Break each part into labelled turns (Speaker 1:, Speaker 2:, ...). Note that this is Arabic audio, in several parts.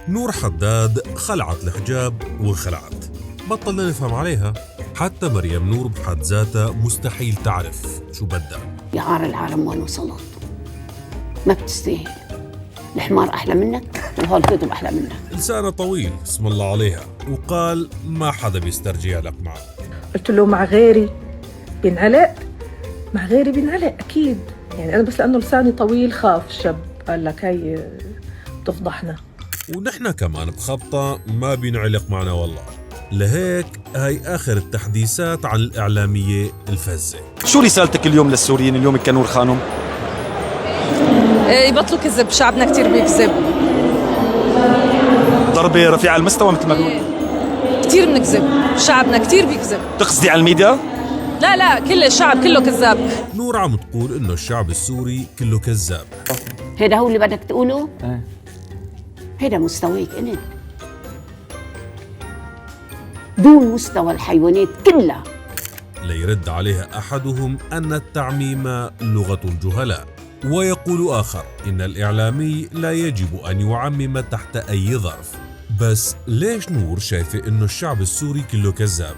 Speaker 1: نور حداد خلعت الحجاب وانخلعت، بطلنا نفهم عليها. حتى مريم نور بحد ذاتها مستحيل تعرف شو بدها.
Speaker 2: يا عار العالم وين وصلت، ما بتستاهل. الحمار أحلى منك وهول كتب أحلى منك.
Speaker 1: لسانها طويل اسم الله عليها، وقال ما حدا بيسترجع لك معه.
Speaker 3: قلت له مع غيري بينعلق، مع غيري بينعلق أكيد. يعني أنا بس لأنه لساني طويل خاف الشاب، قال لك هاي تفضحنا.
Speaker 1: ونحن كمان بخبطة ما بينعلق معنا والله. لهيك هاي آخر التحديثات عن الإعلامية الفزة.
Speaker 4: شو رسالتك اليوم للسوريين اليوم كنور خانم؟
Speaker 5: يبطلوا كذب، شعبنا كتير بيكذب.
Speaker 4: ضربة رفيعة المستوى مثل ما بيقول.
Speaker 5: كتير بنكذب، شعبنا كتير بيكذب.
Speaker 4: تقصدي على الميديا؟
Speaker 5: لا كل الشعب كله كذاب.
Speaker 1: نور عم تقول إنه الشعب السوري كله كذاب.
Speaker 2: هيدا هو اللي بدك تقوله؟ هيدا مستويك انت، دون مستوى الحيوانات كلها.
Speaker 1: ليرد عليها أحدهم أن التعميم لغة الجهلاء، ويقول آخر إن الإعلامي لا يجب أن يعمم تحت أي ظرف. بس ليش نور شايفة إنه الشعب السوري كله كذاب؟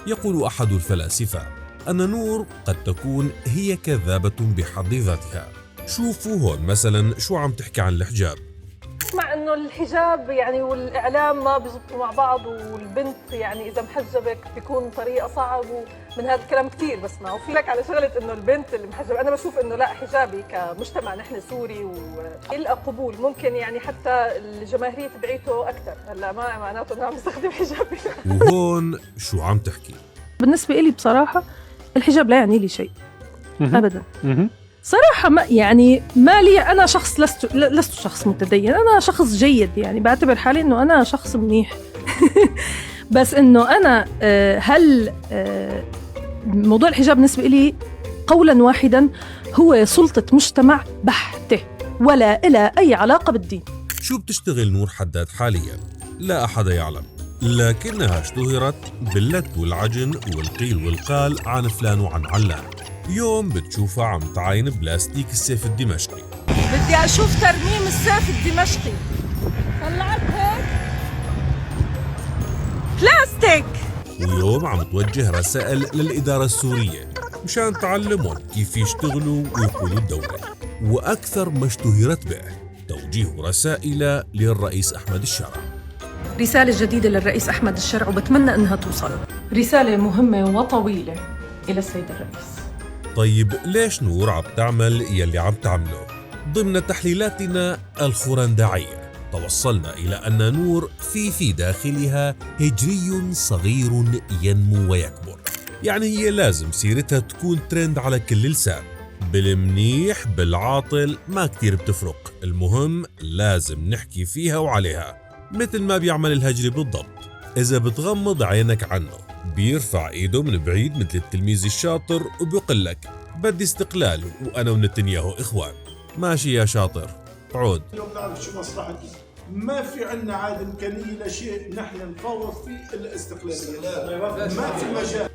Speaker 1: يقول أحد الفلاسفة أن نور قد تكون هي كذابة بحد ذاتها. شوفوا هون مثلا شو عم تحكي عن الحجاب.
Speaker 3: مع انه الحجاب يعني والاعلام ما بيزبطوا مع بعض، والبنت يعني اذا محجبك بيكون طريقه صعب، ومن هذا الكلام كثير بسمعه. وفي لك على شغله انه البنت اللي محجبه، انا بشوف انه لا، حجابي كمجتمع نحن سوري ويلقى قبول، ممكن يعني حتى الجماهيريه تبعيته اكثر. هلا ما معناته انه عم بستخدم حجابي.
Speaker 1: وهون شو عم تحكي؟
Speaker 3: بالنسبه لي بصراحه الحجاب لا يعني لي شيء ابدا. صراحة ما يعني ما لي، أنا شخص لست شخص متدين، أنا شخص جيد، يعني بعتبر حالي إنه أنا شخص منيح. بس إنه أنا هل موضوع الحجاب بالنسبة لي قولا واحدا هو سلطة مجتمع بحتة، ولا إلى أي علاقة بالدين.
Speaker 1: شو بتشتغل نور حداد حاليا؟ لا أحد يعلم، لكنها اشتهرت باللت والعجن والقيل والقال عن فلان وعن علان. يوم بتشوفها عم تعاين بلاستيك السيف الدمشقي.
Speaker 5: بدي أشوف ترميم السيف الدمشقي. طلعت هيك بلاستيك.
Speaker 1: ويوم عم توجه رسائل للإدارة السورية مشان تعلمهم كيف يشتغلوا ويقودوا الدولة. وأكثر ما اشتهرت به توجيه رسائل للرئيس أحمد الشرع.
Speaker 3: رسالة جديدة للرئيس أحمد الشرع، وبتمنى أنها توصل. رسالة مهمة وطويلة إلى السيد الرئيس.
Speaker 1: طيب ليش نور عم تعمل يلي عم تعمله؟ ضمن تحليلاتنا الخرندعية توصلنا إلى أن نور في داخلها هجري صغير ينمو ويكبر. يعني هي لازم سيرتها تكون ترند على كل لسان، بالمنيح بالعاطل ما كتير بتفرق، المهم لازم نحكي فيها وعليها، مثل ما بيعمل الهجري بالضبط. إذا بتغمض عينك عنه بيرفع ايده من بعيد مثل التلميذ الشاطر وبيقول لك بدي استقلال وانا ونتنياهو اخوان. ماشي يا شاطر، عود.
Speaker 6: اليوم نعرف شو مصلحتي، ما في عندنا عاد امكانيه لشيء نحن نفاوض فيه الا استقلاليه، ما في مجال.